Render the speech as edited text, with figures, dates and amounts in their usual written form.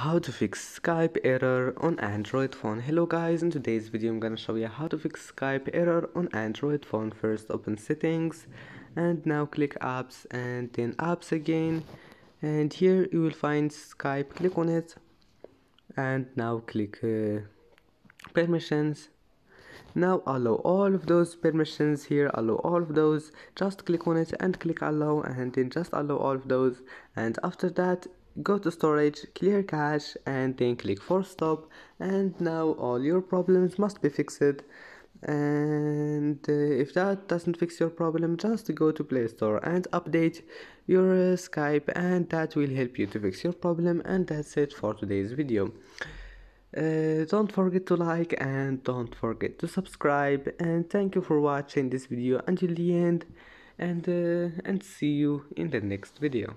How to fix Skype error on Android phone. Hello guys, in today's video I'm gonna show you how to fix Skype error on Android phone. First open settings and now click apps and then apps again, and here you will find Skype. Click on it and now click permissions. Now allow all of those permissions here, allow all of those. Just click on it and click allow, and then just allow all of those, and after that go to storage, clear cache, and then click force stop, and now all your problems must be fixed. And if that doesn't fix your problem, just go to Play Store and update your Skype, and that will help you to fix your problem. And that's it for today's video. Don't forget to like and don't forget to subscribe, and thank you for watching this video until the end, and see you in the next video.